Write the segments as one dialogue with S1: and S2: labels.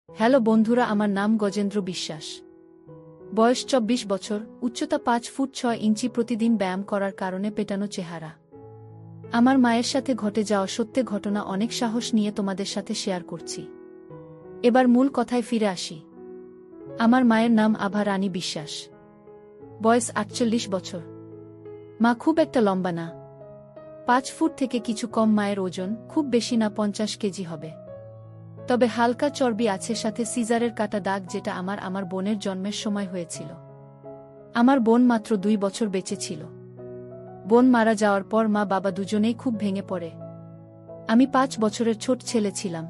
S1: Hello বন্ধুরা, আমার নাম গজেন্দ্র বিশ্বাস। বয়স ২৪ বছর, উচ্চতা ৫ ফুট ৬ ইঞ্চি। প্রতিদিন ব্যায়াম করার কারণে পেটানো চেহারা। আমার মায়ের সাথে ঘটে যাওয়া সত্য ঘটনা অনেক সাহস নিয়ে তোমাদের সাথে শেয়ার করছি। এবার মূল কথায় ফিরে আসি। আমার মায়ের নাম আভা রানী বিশ্বাস। বয়স ৪৮ বছর। মা খুব একটা লম্বা না, ৫ ফুট থেকে কিছু কম। মায়ের ওজন খুব বেশি না, ৫০ কেজি হবে। তবে হালকা চর্বি আছে, সাথে সিজারের কাটা দাগ, যেটা আমার বোনের জন্মের সময় হয়েছিল। আমার বোন মাত্র ২ বছর বেঁচে ছিল। বোন মারা যাওয়ার পর মা বাবা দুজনেই খুব ভেঙে পড়ে। আমি ৫ বছরের ছোট ছেলে ছিলাম,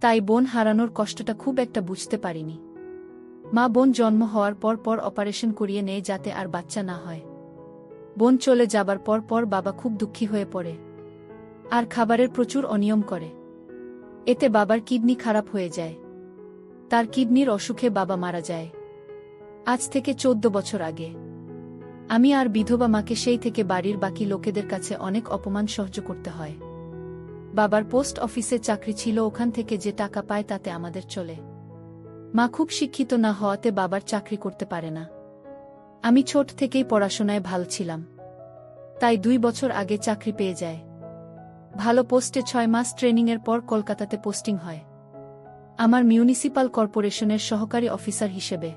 S1: তাই বোন হারানোর কষ্টটা খুব একটা বুঝতে পারিনি। মা বোন জন্ম হওয়ার পর অপারেশন করিয়ে নেয় যাতে আর বাচ্চা না হয়। বোন চলে যাবার পর বাবা খুব দুঃখী হয়ে পড়ে আর খাবারের প্রচুর অনিয়ম করে। এতে বাবার কিডনি খারাপ হয়ে যায়। তার কিডনির অসুখে বাবা মারা যায় আজ থেকে ১৪ বছর আগে। আমি আর বিধবা মাকে সেই থেকে বাড়ির বাকি লোকেদের কাছে অনেক অপমান সহ্য করতে হয়। বাবার পোস্ট অফিসে চাকরি ছিল, ওখান থেকে যে টাকা পায় তাতে আমাদের চলে। মা খুব শিক্ষিত না হওয়াতে বাবার চাকরি করতে পারে না। আমি ছোট থেকেই পড়াশোনায় ভালো ছিলাম, তাই ২ বছর আগে চাকরি পেয়ে যায়। ভালো পোস্টে ৬ মাস ট্রেনিংয়ের পর কলকাতাতে পোস্টিং হয় আমার মিউনিসিপাল কর্পোরেশনের সহকারী অফিসার হিসেবে।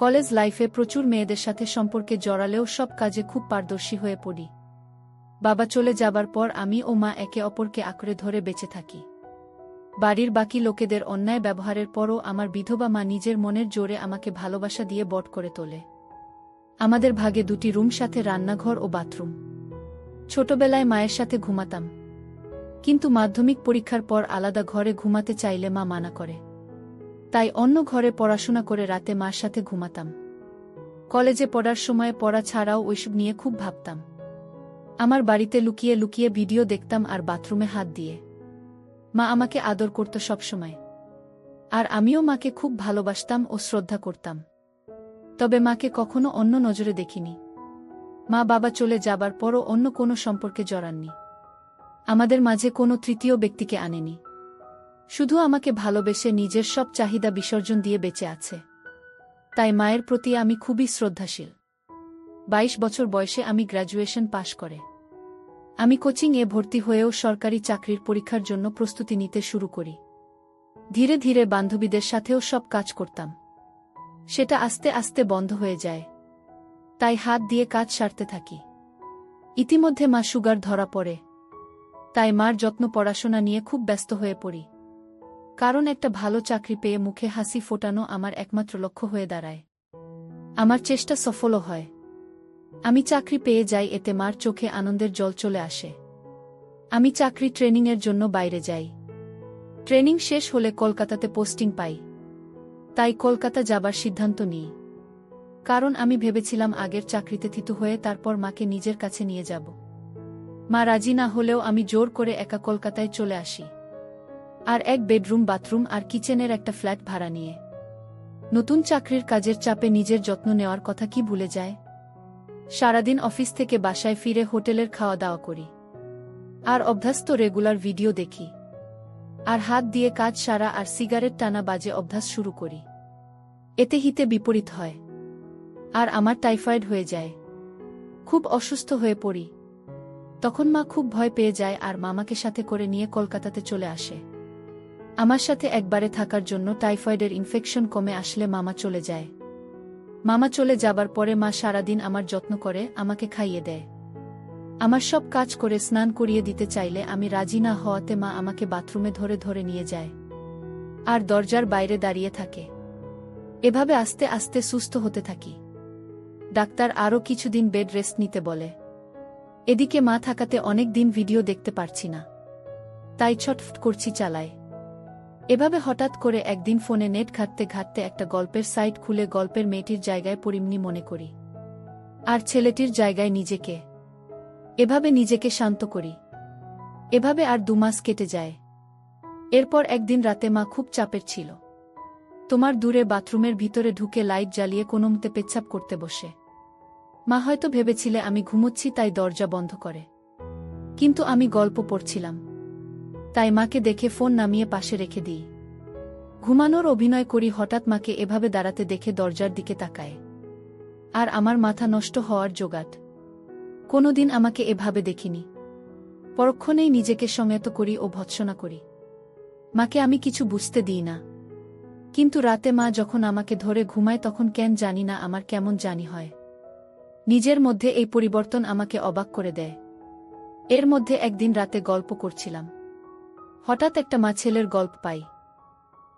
S1: কলেজ লাইফে প্রচুর মেয়েদের সাথে সম্পর্কে জড়ালেও সব কাজে খুব পারদর্শী হয়ে পড়ি। বাবা চলে যাবার পর আমি ও মা একে অপরকে আঁকড়ে ধরে বেঁচে থাকি। বাড়ির বাকি লোকেদের অন্যায় ব্যবহারের পরও আমার বিধবা মা নিজের মনের জোরে আমাকে ভালোবাসা দিয়ে বড় করে তোলে। আমাদের ভাগে ২টি রুম, সাথে রান্নাঘর ও বাথরুম। ছোটবেলায় মায়ের সাথে ঘুমাতাম, কিন্তু মাধ্যমিক পরীক্ষার পর আলাদা ঘরে ঘুমাতে চাইলে মা মানা করে। তাই অন্য ঘরে পড়াশোনা করে রাতে মার সাথে ঘুমাতাম। কলেজে পড়ার সময় পড়া ছাড়াও ওইসব নিয়ে খুব ভাবতাম। আমার বাড়িতে লুকিয়ে লুকিয়ে ভিডিও দেখতাম আর বাথরুমে হাত দিয়ে। মা আমাকে আদর করত সবসময়, আর আমিও মাকে খুব ভালোবাসতাম ও শ্রদ্ধা করতাম। তবে মাকে কখনো অন্য নজরে দেখিনি। মা বাবা চলে যাবার পরও অন্য কোনো সম্পর্কে জড়াননি। আমাদের মাঝে কোনো তৃতীয় ব্যক্তিকে আনেনি। শুধু আমাকে ভালোবেসে নিজের সব চাহিদা বিসর্জন দিয়ে বেঁচে আছে। তাই মায়ের প্রতি আমি খুবই শ্রদ্ধাশীল। ২২ বছর বয়সে আমি গ্র্যাজুয়েশন পাশ করে আমি কোচিংয়ে ভর্তি হয়েও সরকারি চাকরির পরীক্ষার জন্য প্রস্তুতি নিতে শুরু করি। ধীরে ধীরে বান্ধবীদের সাথেও সব কাজ করতাম। সেটা আস্তে আস্তে বন্ধ হয়ে যায়, তাই হাত দিয়ে কাজ সারতে থাকি। ইতিমধ্যে মা সুগার ধরা পড়ে, তাই মার যত্ন, পড়াশোনা নিয়ে খুব ব্যস্ত হয়ে পড়ি। কারণ একটা ভালো চাকরি পেয়ে মুখে হাসি ফোটানো আমার একমাত্র লক্ষ্য হয়ে দাঁড়ায়। আমার চেষ্টা সফলও হয়। আমি চাকরি পেয়ে যাই, এতে মার চোখে আনন্দের জল চলে আসে। আমি চাকরি ট্রেনিংয়ের জন্য বাইরে যাই। ট্রেনিং শেষ হলে কলকাতাতে পোস্টিং পাই, তাই কলকাতা যাবার সিদ্ধান্ত নিই। কারণ আমি ভেবেছিলাম আগের চাকরিতে থিত হয়ে তারপর মাকে নিজের কাছে নিয়ে যাব। মা রাজি না হলেও আমি জোর করে একা কলকাতায় চলে আসি, আর এক বেডরুম, বাথরুম আর কিচেনের একটা ফ্ল্যাট ভাড়া নিয়ে। নতুন চাকরির কাজের চাপে নিজের যত্ন নেওয়ার কথা কি ভুলে যায়। সারাদিন অফিস থেকে বাসায় ফিরে হোটেলের খাওয়া দাওয়া করি, আর অভ্যস্ত রেগুলার ভিডিও দেখি, আর হাত দিয়ে কাজ সারা আর সিগারেট টানা বাজে অভ্যাস শুরু করি। এতে হিতে বিপরীত হয়, আর আমার টাইফয়েড হয়ে যায়। খুব অসুস্থ হয়ে পড়ি। তখন মা খুব ভয় পেয়ে যায় আর মামাকে সাথে করে নিয়ে কলকাতাতে চলে আসে আমার সাথে একবারে থাকার জন্য। টাইফয়েডের ইনফেকশন কমে আসলে মামা চলে যায়। মামা চলে যাবার পরে মা সারাদিন আমার যত্ন করে, আমাকে খাইয়ে দেয়। আমার সব কাজ করে স্নান করিয়ে দিতে চাইলে আমি রাজি না হওয়াতে মা আমাকে বাথরুমে ধরে ধরে নিয়ে যায় আর দরজার বাইরে দাঁড়িয়ে থাকে। এভাবে আস্তে আস্তে সুস্থ হতে থাকি। ডাক্তার আরও কিছুদিন বেড রেস্ট নিতে বলে। এদিকে মা থাকাতে অনেক দিন ভিডিও দেখতে পারছি না, তাই ছটফট করছি, চালায়। এভাবে হঠাৎ করে একদিন ফোনে নেট ঘাঁটতে ঘাঁটতে একটা গল্পের সাইট খুলে গল্পের মেয়েটির জায়গায় পরিমনি মনে করি, আর ছেলেটির জায়গায় নিজেকে। এভাবে নিজেকে শান্ত করি। এভাবে আর ২ মাস কেটে যায়। এরপর একদিন রাতে মা খুব চাপের ছিল। তোমার দূরে বাথরুমের ভিতরে ঢুকে লাইট জ্বালিয়ে কোনোমতে পেচ্ছাপ করতে বসে। মা হয়তো ভেবেছিলে আমি ঘুমোচ্ছি, তাই দরজা বন্ধ করে। কিন্তু আমি গল্প পড়ছিলাম, তাই মাকে দেখে ফোন নামিয়ে পাশে রেখে দিই। ঘুমানোর অভিনয় করি, হঠাৎ মাকে এভাবে দাঁড়াতে দেখে দরজার দিকে তাকায়। আর আমার মাথা নষ্ট হওয়ার জোগাড়। কোনোদিন আমাকে এভাবে দেখিনি। পরক্ষণেই নিজেকে সংযত করি ও ভৎসনা করি। মাকে আমি কিছু বুঝতে দিই না। কিন্তু রাতে মা যখন আমাকে ধরে ঘুমায় তখন কেন জানি না আমার কেমন জানি হয়। নিজের মধ্যে এই পরিবর্তন আমাকে অবাক করে দেয়। এর মধ্যে একদিন রাতে গল্প করছিলাম। হঠাৎ একটা মা ছেলের গল্প পাই।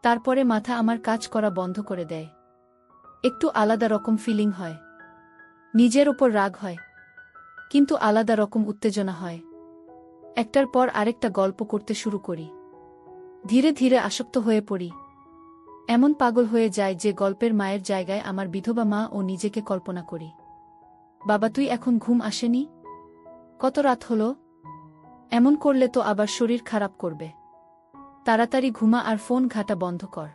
S1: তারপরে মাথা আমার কাজ করা বন্ধ করে দেয়। একটু আলাদা রকম ফিলিং হয়। নিজের ওপর রাগ হয়, কিন্তু আলাদা রকম উত্তেজনা হয়। একটার পর আরেকটা গল্প করতে শুরু করি। ধীরে ধীরে আসক্ত হয়ে পড়ি। এমন পাগল হয়ে যায় যে গল্পের মায়ের জায়গায় আমার বিধবা মা ও নিজেকে কল্পনা করি। বাবা, তুই এখন ঘুম আসেনি? কত রাত হলো? এমন করলে তো আবার শরীর খারাপ করবে। তাড়াতাড়ি ঘুমা আর ফোন ঘাঁটা বন্ধ কর।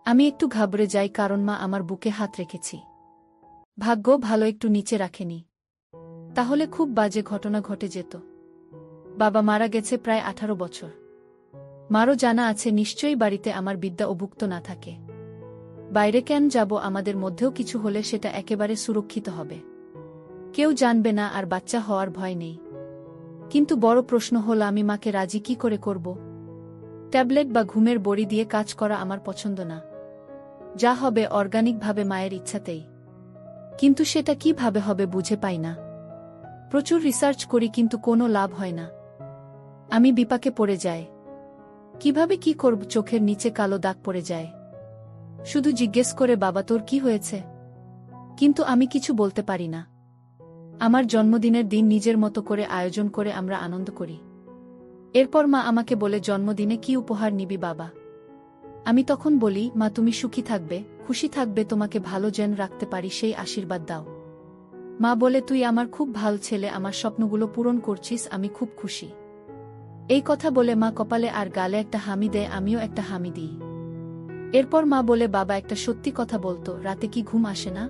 S1: আমি একটু ঘাবড়ে যাই, কারণ মা আমার বুকে হাত রেখেছি। ভাগ্য ভালো একটু নিচে রাখেনি, তাহলে খুব বাজে ঘটনা ঘটে যেত। বাবা মারা গেছে প্রায় 18 বছর। মারও জানা আছে নিশ্চয়ই বাড়িতে আমার বিদ্যা অভুক্ত না থাকে। বাইরে কেন যাব? আমাদের মধ্যেও কিছু হলে সেটা একেবারে সুরক্ষিত হবে। কেউ জানবে না, আর বাচ্চা হওয়ার ভয় নেই। কিন্তু বড় প্রশ্ন হল, আমি মাকে রাজি কি করে করব? ট্যাবলেট বা ঘুমের বড়ি দিয়ে কাজ করা আমার পছন্দ না। যা হবে অর্গানিকভাবে মায়ের ইচ্ছাতেই। কিন্তু সেটা কিভাবে হবে বুঝে পাই না। প্রচুর রিসার্চ করি, কিন্তু কোনো লাভ হয় না। আমি বিপাকে পড়ে যাই। কিভাবে কি করব? চোখের নিচে কালো দাগ পড়ে যায়। শুধু জিজ্ঞেস করে, বাবা তোর কি হয়েছে? কিন্তু আমি কিছু বলতে পারি না। আমার জন্মদিনের দিন নিজের মতো করে আয়োজন করে আমরা আনন্দ করি। এরপর মা আমাকে বলে, জন্মদিনে কি উপহার নিবি বাবা? আমি তখন বলি, মা তুমি সুখী থাকবে, খুশি থাকবে, তোমাকে ভালো যেন রাখতে পারি সেই আশীর্বাদ দাও। মা বলে, তুই আমার খুব ভালো ছেলে, আমার স্বপ্নগুলো পূরণ করছিস, আমি খুব খুশি। এই কথা বলে মা কপালে আর গালে একটা হামি দেয়, আমিও একটা হামি দিই। এরপর মা বলে, বাবা একটা সত্যি কথা বলতো, রাতে কি ঘুম আসে না?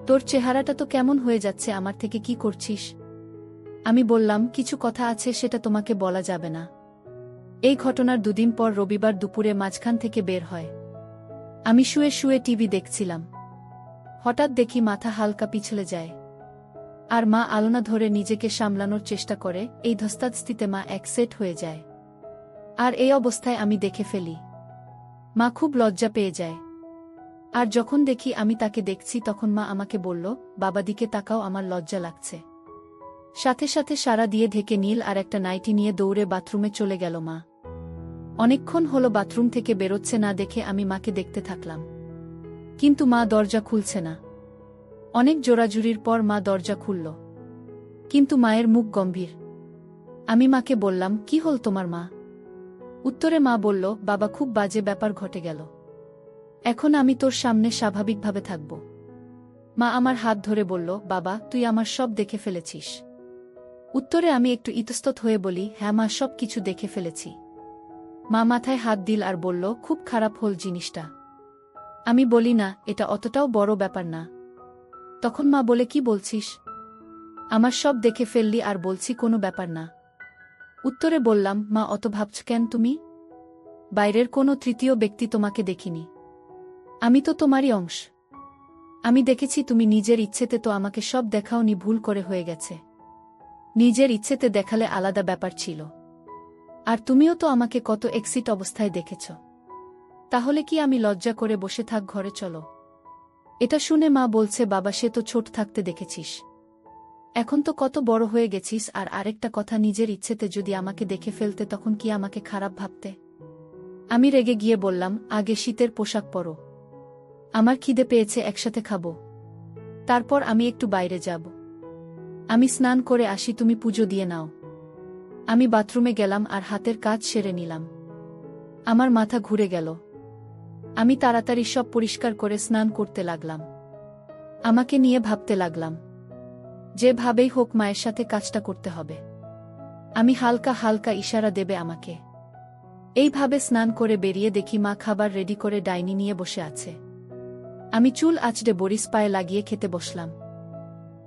S1: তোর চেহারাটা তো কেমন হয়ে যাচ্ছে, আমার থেকে কি করছিস? আমি বললাম, কিছু কথা আছে, সেটা তোমাকে বলা যাবে না। এই ঘটনার দুদিন পর রবিবার দুপুরে মাঝখান থেকে বের হয়। আমি শুয়ে শুয়ে টিভি দেখছিলাম। হঠাৎ দেখি মাথা হালকা পিছলে যায়। আর মা আলনা ধরে নিজেকে সামলানোর চেষ্টা করে। এই ধস্তাধস্তিতে মা এক সেট হয়ে যায়। আর এই অবস্থায় আমি দেখে ফেলি। মা খুব লজ্জা পেয়ে যায়। আর যখন দেখি আমি তাকে দেখছি, তখন মা আমাকে বলল, বাবা দিকে তাকাও, আমার লজ্জা লাগছে। সাথে সাথে সারা দিয়ে ঢেকে নীল আর একটা নাইটি নিয়ে দৌড়ে বাথরুমে চলে গেল মা। অনেকক্ষণ হলো বাথরুম থেকে বেরোচ্ছে না দেখে আমি মাকে দেখতে থাকলাম। কিন্তু মা দরজা খুলছে না। অনেক জোরাজুরির পর মা দরজা খুলল। কিন্তু মায়ের মুখ গম্ভীর। আমি মাকে বললাম, কি হল তোমার মা? উত্তরে মা বলল, বাবা খুব বাজে ব্যাপার ঘটে গেল। এখন আমি তোর সামনে স্বাভাবিকভাবে থাকব। মা আমার হাত ধরে বলল, বাবা তুই আমার সব দেখে ফেলেছিস? উত্তরে আমি একটু ইতস্তত হয়ে বলি, হ্যাঁ মা, সব কিছু দেখে ফেলেছি। মা মাথায় হাত দিল আর বলল, খুব খারাপ হল জিনিসটা। আমি বলি, না, এটা অতটাও বড় ব্যাপার না। তখন মা বলে, কি বলছিস? আমার সব দেখে ফেললি আর বলছি কোনো ব্যাপার না। উত্তরে বললাম, মা অত ভাবছ কেন তুমি? বাইরের কোনো তৃতীয় ব্যক্তি তোমাকে দেখিনি। আমি তো তোমারই অংশ। আমি দেখেছি তুমি নিজের ইচ্ছেতে তো আমাকে সব দেখাওনি, ভুল করে হয়ে গেছে। নিজের ইচ্ছেতে দেখালে আলাদা ব্যাপার ছিল। আর তুমিও তো আমাকে কত এক্সিট অবস্থায় দেখেছ। তাহলে কি আমি লজ্জা করে বসে থাক? ঘরে চলো। এটা শুনে মা বলছে, বাবা সে তো ছোট থাকতে দেখেছিস, এখন তো কত বড় হয়ে গেছিস। আর আরেকটা কথা, নিজের ইচ্ছেতে যদি আমাকে দেখে ফেলতে তখন কি আমাকে খারাপ ভাবতে? আমি রেগে গিয়ে বললাম, আগে শীতের পোশাক পরো, আমার খিদে পেয়েছে, একসাথে খাবো। তারপর আমি একটু বাইরে যাব। আমি স্নান করে আসি, তুমি পুজো দিয়ে নাও। আমি বাথরুমে গেলাম আর হাতের কাজ সেরে নিলাম। আমার মাথা ঘুরে গেল। আমি তাড়াতাড়ি সব পরিষ্কার করে স্নান করতে লাগলাম। আমাকে নিয়ে ভাবতে লাগলাম, যেভাবেই হোক মায়ের সাথে কাজটা করতে হবে। আমি হালকা হালকা ইশারা দেবে আমাকে। এইভাবে স্নান করে বেরিয়ে দেখি মা খাবার রেডি করে ডাইনি নিয়ে বসে আছে। আমি চুল আঁচড়ে বরিস পায়ে লাগিয়ে খেতে বসলাম।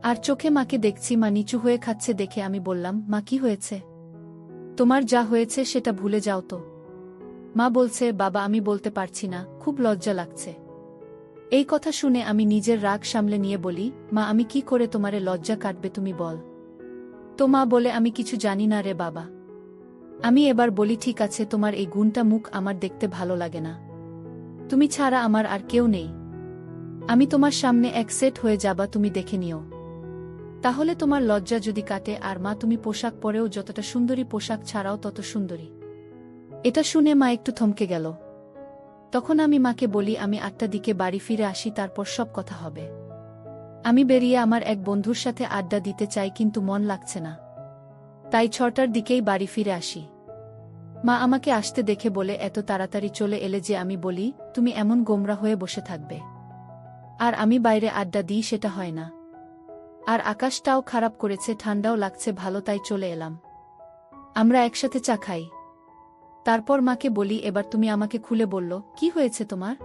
S1: আর চোখে মাকে দেখছি মা নিচু হয়ে খাচ্ছে দেখে আমি বললাম, মা কি হয়েছে? তোমার যা হয়েছে সেটা ভুলে যাও তো। মা বলছে, বাবা আমি বলতে পারছি না, খুব লজ্জা লাগছে। এই কথা শুনে আমি নিজের রাগ সামলে নিয়ে বলি, মা আমি কি করে তোমারে লজ্জা কাটবে তুমি বল। তো মা বলে, আমি কিছু জানি না রে বাবা। আমি এবার বলি, ঠিক আছে, তোমার এই গুণটা মুখ আমার দেখতে ভালো লাগে না। তুমি ছাড়া আমার আর কেউ নেই। আমি তোমার সামনে এক সেট হয়ে যাবা, তুমি দেখে নিও। তাহলে তোমার লজ্জা যদি কাটে। আর মা তুমি পোশাক পরেও যতটা সুন্দরী, পোশাক ছাড়াও তত সুন্দরী। এটা শুনে মা একটু থমকে গেল। তখন আমি মাকে বলি, আমি 8টার দিকে বাড়ি ফিরে আসি, তারপর সব কথা হবে। আমি বেরিয়ে আমার এক বন্ধুর সাথে আড্ডা দিতে চাই, কিন্তু মন লাগছে না। তাই 6টার দিকেই বাড়ি ফিরে আসি। মা আমাকে আসতে দেখে বলে, এত তাড়াতাড়ি চলে এলে যে? আমি বলি, তুমি এমন গোমরা হয়ে বসে থাকবে আর আমি বাইরে আড্ডা দিই, সেটা হয় না। আর আকাশটাও খারাপ করেছে, ঠান্ডাও লাগছে ভালো, তাই চলে এলাম। আমরা একসাথে চা খাই। তারপর মাকে বলি, এবার তুমি আমাকে খুলে বলল, কি হয়েছে তোমার?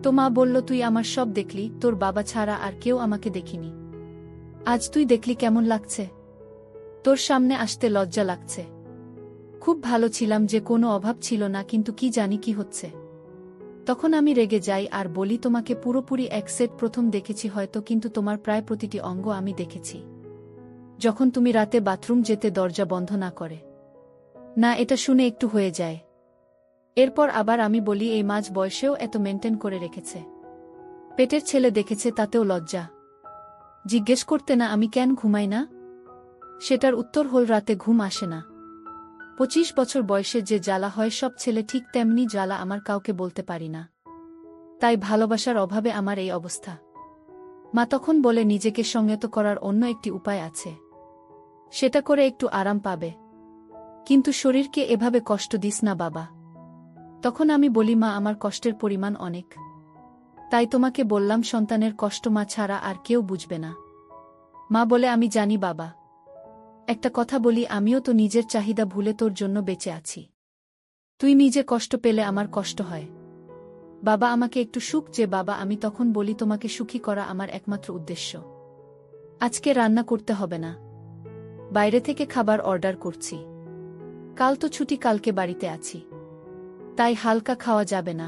S1: তো মা বলল, তুই আমার সব দেখলি, তোর বাবা ছাড়া আর কেউ আমাকে দেখিনি। আজ তুই দেখলি কেমন লাগছে? তোর সামনে আসতে লজ্জা লাগছে। খুব ভালো ছিলাম, যে কোনো অভাব ছিল না, কিন্তু কি জানি কি হচ্ছে। তখন আমি রেগে যাই আর বলি, তোমাকে পুরোপুরি এক সেট প্রথম দেখেছি হয়তো, কিন্তু তোমার প্রায় প্রতিটি অঙ্গ আমি দেখেছি। যখন তুমি রাতে বাথরুম যেতে দরজা বন্ধ না করে। না, এটা শুনে একটু হয়ে যায়। এরপর আবার আমি বলি, এই মাঝ বয়সেও এত মেনটেন করে রেখেছে। পেটের ছেলে দেখেছে, তাতেও লজ্জা জিজ্ঞেস করতে না আমি কেন ঘুমাই না? সেটার উত্তর হল, রাতে ঘুম আসে না। 25 বছর বয়সে যে জ্বালা হয় সব ছেলে ঠিক তেমনি জ্বালা আমার, কাউকে বলতে পারি না। তাই ভালোবাসার অভাবে আমার এই অবস্থা। মা তখন বলে, নিজেকে সংযত করার অন্য একটি উপায় আছে, সেটা করে একটু আরাম পাবে। কিন্তু শরীরকে এভাবে কষ্ট দিস না বাবা। তখন আমি বলি, মা আমার কষ্টের পরিমাণ অনেক, তাই তোমাকে বললাম, সন্তানের কষ্ট মা ছাড়া আর কেউ বুঝবে না। মা বলে, আমি জানি বাবা। একটা কথা বলি, আমিও তো নিজের চাহিদা ভুলে তোর জন্য বেঁচে আছি। তুই নিজে কষ্ট পেলে আমার কষ্ট হয়। বাবা আমাকে একটু সুখ যে বাবা। আমি তখন বলি, তোমাকে সুখী করা আমার একমাত্র উদ্দেশ্য। আজকে রান্না করতে হবে না, বাইরে থেকে খাবার অর্ডার করছি। কাল তো ছুটি, কালকে বাড়িতে আছি, তাই হালকা খাওয়া যাবে না।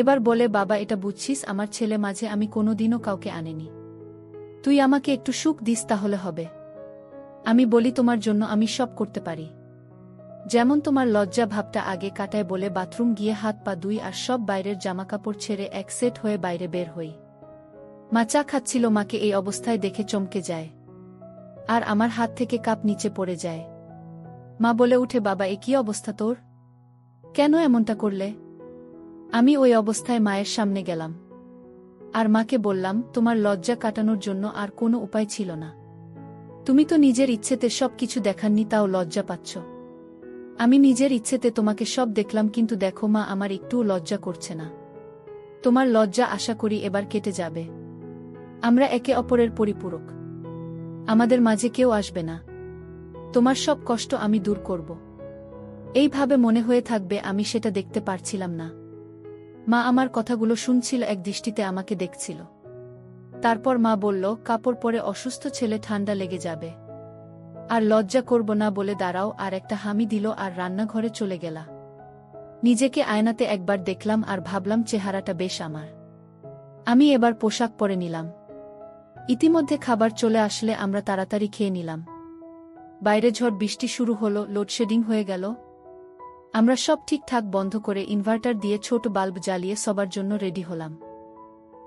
S1: এবার বলে, বাবা এটা বুঝছিস, আমার ছেলে মাঝে আমি কোনোদিনও কাউকে আনেনি। তুই আমাকে একটু সুখ দিস তাহলে হবে। আমি বলি, তোমার জন্য আমি সব করতে পারি। যেমন তোমার লজ্জা ভাবটা আগে কাটায় বলে বাথরুম গিয়ে হাত পা ধুই আর সব বাইরের জামাকাপড় ছেড়ে এক সেট হয়ে বাইরে বের হই। মা চা খাচ্ছিল, মাকে এই অবস্থায় দেখে চমকে যায় আর আমার হাত থেকে কাপ নিচে পড়ে যায়। মা বলে উঠে, বাবা এ কি অবস্থা তোর? কেন এমনটা করলে? আমি ওই অবস্থায় মায়ের সামনে গেলাম আর মাকে বললাম, তোমার লজ্জা কাটানোর জন্য আর কোনো উপায় ছিল না। তুমি তো নিজের ইচ্ছেতে সব কিছু দেখাননি, তাও লজ্জা পাচ্ছ। আমি নিজের ইচ্ছেতে তোমাকে সব দেখলাম, কিন্তু দেখো মা, আমার একটুও লজ্জা করছে না। তোমার লজ্জা আশা করি এবার কেটে যাবে। আমরা একে অপরের পরিপূরক, আমাদের মাঝে কেউ আসবে না। তোমার সব কষ্ট আমি দূর করব। এইভাবে মনে হয়ে থাকবে, আমি সেটা দেখতে পারছিলাম না। মা আমার কথাগুলো শুনছিল, এক দৃষ্টিতে আমাকে দেখছিল। তারপর মা বলল, কাপড় পরে অসুস্থ ছেলে, ঠান্ডা লেগে যাবে। আর লজ্জা করব না বলে দাঁড়াও, আর একটা হামি দিল আর রান্নাঘরে চলে গেলা। নিজেকে আয়নাতে একবার দেখলাম আর ভাবলাম, চেহারাটা বেশ আমার। আমি এবার পোশাক পরে নিলাম। ইতিমধ্যে খাবার চলে আসলে আমরা তাড়াতাড়ি খেয়ে নিলাম। বাইরে ঝড় বৃষ্টি শুরু হলো, লোডশেডিং হয়ে গেল। আমরা সব ঠিকঠাক বন্ধ করে ইনভার্টার দিয়ে ছোট বাল্ব জ্বালিয়ে সবার জন্য রেডি হলাম।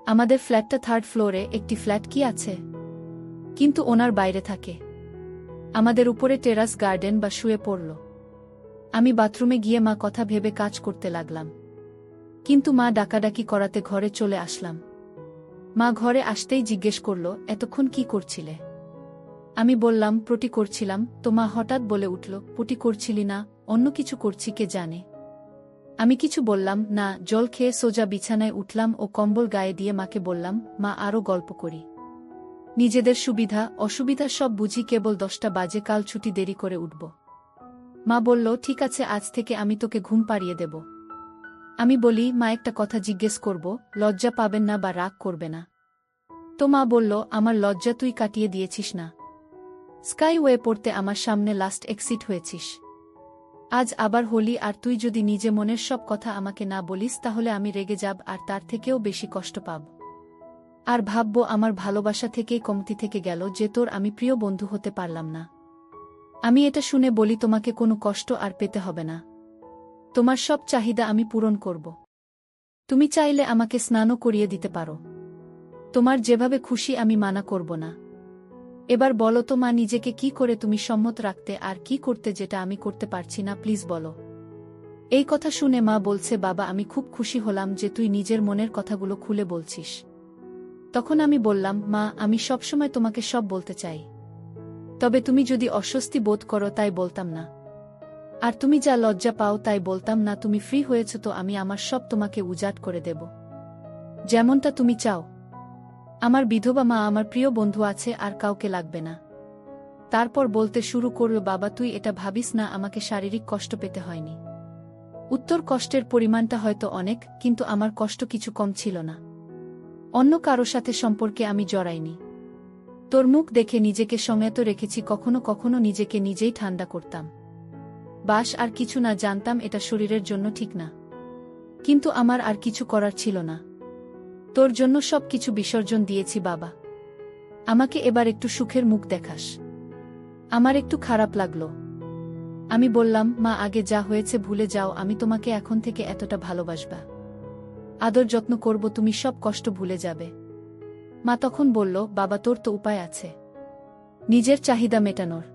S1: আমাদের ফ্ল্যাটটা 3rd ফ্লোরে। একটি ফ্ল্যাট কি আছে, কিন্তু ওনার বাইরে থাকে। আমাদের উপরে টেরাস গার্ডেন বা শুয়ে পড়ল। আমি বাথরুমে গিয়ে মা কথা ভেবে কাজ করতে লাগলাম, কিন্তু মা ডাকাডাকি করাতে ঘরে চলে আসলাম। মা ঘরে আসতেই জিজ্ঞেস করল, এতক্ষণ কি করছিলে? আমি বললাম, পটি করছিলাম। তো মা হঠাৎ বলে উঠল, পটি করছিলি না, অন্য কিছু করছি কে জানে। আমি কিছু বললাম না, জল খেয়ে সোজা বিছানায় উঠলাম ও কম্বল গায়ে দিয়ে মাকে বললাম, মা আরও গল্প করি। নিজেদের সুবিধা অসুবিধা সব বুঝি, কেবল 10টা বাজে, কাল ছুটি, দেরি করে উঠব। মা বলল, ঠিক আছে, আজ থেকে আমি তোকে ঘুম পাড়িয়ে দেব। আমি বলি, মা একটা কথা জিজ্ঞেস করব, লজ্জা পাবেন না বা রাগ করবে না? তো মা বলল, আমার লজ্জা তুই কাটিয়ে দিয়েছিস না। স্কাইওয়ে পড়তে আমার সামনে লাস্ট এক্সিট হয়েছিস। আজ আবার হোলি, আর তুই যদি নিজে মনের সব কথা আমাকে না বলিস তাহলে আমি রেগে যাব, আর তার থেকেও বেশি কষ্ট পাব। আর ভাবব আমার ভালোবাসা থেকেই কমতি থেকে গেল যে তোর আমি প্রিয় বন্ধু হতে পারলাম না। আমি এটা শুনে বলি, তোমাকে কোনো কষ্ট আর পেতে হবে না। তোমার সব চাহিদা আমি পূরণ করব। তুমি চাইলে আমাকে স্নানও করিয়ে দিতে পারো। তোমার যেভাবে খুশি, আমি মানা করব না। এবার বলো তো মা, নিজেকে কি করে তুমি সম্মত রাখতে আর কি করতে যেটা আমি করতে পারছি না, প্লিজ বলো। এই কথা শুনে মা বলছে, বাবা আমি খুব খুশি হলাম যে তুই নিজের মনের কথাগুলো খুলে বলছিস। তখন আমি বললাম, মা আমি সবসময় তোমাকে সব বলতে চাই, তবে তুমি যদি অস্বস্তি বোধ করো তাই বলতাম না। আর তুমি যা লজ্জা পাও তাই বলতাম না। তুমি ফ্রি হয়েছ তো আমি আমার সব তোমাকে উজাট করে দেব, যেমনটা তুমি চাও। আমার বিধবা মা, আমার প্রিয় বন্ধু আছে, আর কাউকে লাগবে না। তারপর বলতে শুরু করল, বাবা তুই এটা ভাবিস না আমাকে শারীরিক কষ্ট পেতে হয়নি। উত্তর কষ্টের পরিমাণটা হয়তো অনেক, কিন্তু আমার কষ্ট কিছু কম ছিল না। অন্য কারো সাথে সম্পর্কে আমি জড়াইনি। তোর মুখ দেখে নিজেকে সংযত রেখেছি, কখনো কখনো নিজেকে নিজেই ঠান্ডা করতাম। বাস আর কিছু না, জানতাম এটা শরীরের জন্য ঠিক না, কিন্তু আমার আর কিছু করার ছিল না। তোর জন্য সব কিছু বিসর্জন দিয়েছি বাবা। আমাকে এবার একটু সুখের মুখ দেখাস। আমার একটু খারাপ লাগলো। আমি বললাম, মা আগে যা হয়েছে ভুলে যাও, আমি তোমাকে এখন থেকে এতটা ভালোবাসবা, আদর যত্ন করব, তুমি সব কষ্ট ভুলে যাবে। মা তখন বলল, বাবা তোর তো উপায় আছে নিজের চাহিদা মেটানোর,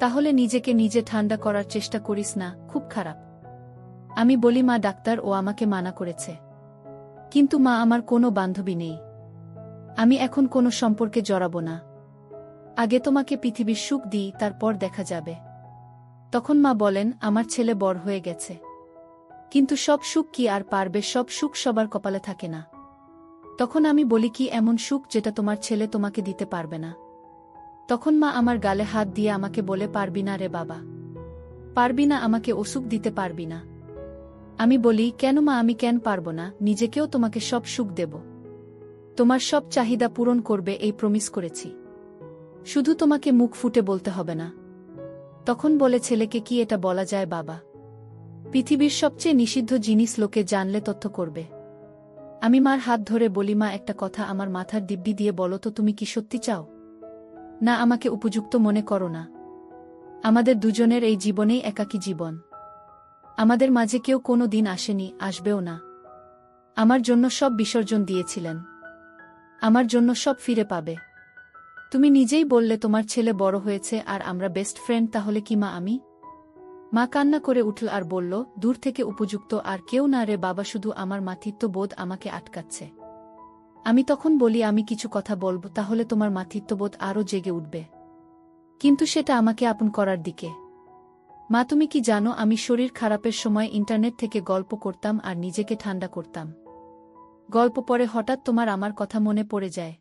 S1: তাহলে নিজেকে নিজে ঠান্ডা করার চেষ্টা করিস না, খুব খারাপ। আমি বলি, মা ডাক্তার ও আমাকে মানা করেছে, কিন্তু মা আমার কোনো বান্ধবী নেই, আমি এখন কোনো সম্পর্কে জড়াবো না। আগে তোমাকে পৃথিবীর সুখ দিই, তারপর দেখা যাবে। তখন মা বলেন, আমার ছেলে বড় হয়ে গেছে, কিন্তু সব সুখ কি আর পারবে? সব সুখ সবার কপালে থাকে না। তখন আমি বলি, কি এমন সুখ যেটা তোমার ছেলে তোমাকে দিতে পারবে না? তখন মা আমার গালে হাত দিয়ে আমাকে বলে, পারবি না রে বাবা, পারবি না, আমাকে ও সুখ দিতে পারবি না। আমি বলি, কেন মা, আমি কেন পারবো না? নিজেকেও তোমাকে সব সুখ দেব, তোমার সব চাহিদা পূরণ করবে, এই প্রমিস করেছি। শুধু তোমাকে মুখ ফুটে বলতে হবে না। তখন বলে, ছেলেকে কি এটা বলা যায় বাবা? পৃথিবীর সবচেয়ে নিষিদ্ধ জিনিস লোকে জানলে তথ্য করবে। আমি মার হাত ধরে বলি, মা একটা কথা আমার মাথার দিব্যি দিয়ে বলো তো, তুমি কি সত্যি চাও না আমাকে উপযুক্ত মনে করো না? আমাদের দুজনের এই জীবনেই একাকী জীবন, আমাদের মাঝে কেউ কোনো দিন আসেনি, আসবেও না। আমার জন্য সব বিসর্জন দিয়েছিলেন, আমার জন্য সব ফিরে পাবে। তুমি নিজেই বললে তোমার ছেলে বড় হয়েছে আর আমরা বেস্ট ফ্রেন্ড, তাহলে কি মা আমি? মা কান্না করে উঠল আর বলল, দূর থেকে উপযুক্ত আর কেউ না রে বাবা, শুধু আমার মাতৃত্ববোধ আমাকে আটকাচ্ছে। আমি তখন বলি, আমি কিছু কথা বলবো, তাহলে তোমার মাতৃত্ববোধ আরও জেগে উঠবে, কিন্তু সেটা আমাকে আপন করার দিকে। মা তুমি কি জানো, আমি শরীর খারাপের সময় ইন্টারনেট থেকে গল্প করতাম আর নিজেকে ঠান্ডা করতাম। গল্প পড়ে হঠাৎ তোমার আমার কথা মনে পড়ে যায়,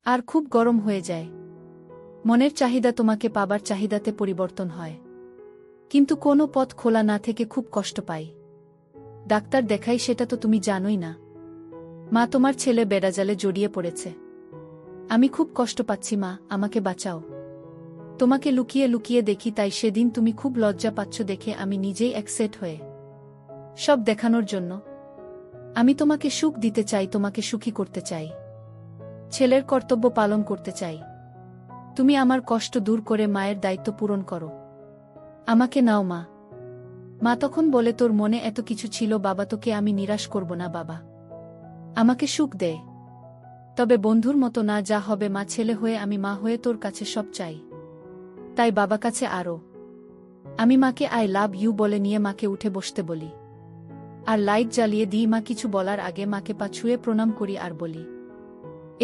S1: আর খুব গরম হয়ে যায়। মনের চাহিদা তোমাকে পাবার চাহিদাতে পরিবর্তন হয়, কিন্তু কোনো পথ খোলা না থেকে খুব কষ্ট পাই। ডাক্তার দেখাই, সেটা তো তুমি জানোই না। মা তোমার ছেলে বেড়াজালে জড়িয়ে পড়েছে, আমি খুব কষ্ট পাচ্ছি মা, আমাকে বাঁচাও। তোমাকে লুকিয়ে লুকিয়ে দেখি, তাই সেদিন তুমি খুব লজ্জা পাচ্ছ দেখে আমি নিজেই একসেট হয়ে সব দেখানোর জন্য। আমি তোমাকে সুখ দিতে চাই, তোমাকে সুখী করতে চাই, ছেলের কর্তব্য পালন করতে চাই। তুমি আমার কষ্ট দূর করে মায়ের দায়িত্ব পূরণ করো, আমাকে নাও মা। মা তখন বলে, তোর মনে এত কিছু ছিল বাবা, তোকে আমি নিরাশ করব না বাবা, আমাকে সুখ দে, তবে বন্ধুর মতো না। যা হবে মা, ছেলে হয়ে আমি মা হয়ে তোর কাছে সব চাই, তাই বাবা কাছে আরও। আমি মাকে আই লাভ ইউ বলে নিয়ে মাকে উঠে বসতে বলি, আর লাইট জ্বালিয়ে দিই। মা কিছু বলার আগে মাকে পা ছুঁয়ে প্রণাম করি আর বলি,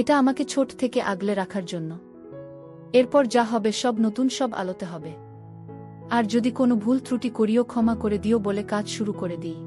S1: এটা আমাকে ছোট থেকে আগলে রাখার জন্য। এরপর যা হবে সব নতুন, সব আলোতে হবে। আর যদি কোনো ভুল ত্রুটি করিও ক্ষমা করে দিও বলে কাজ শুরু করে দিই।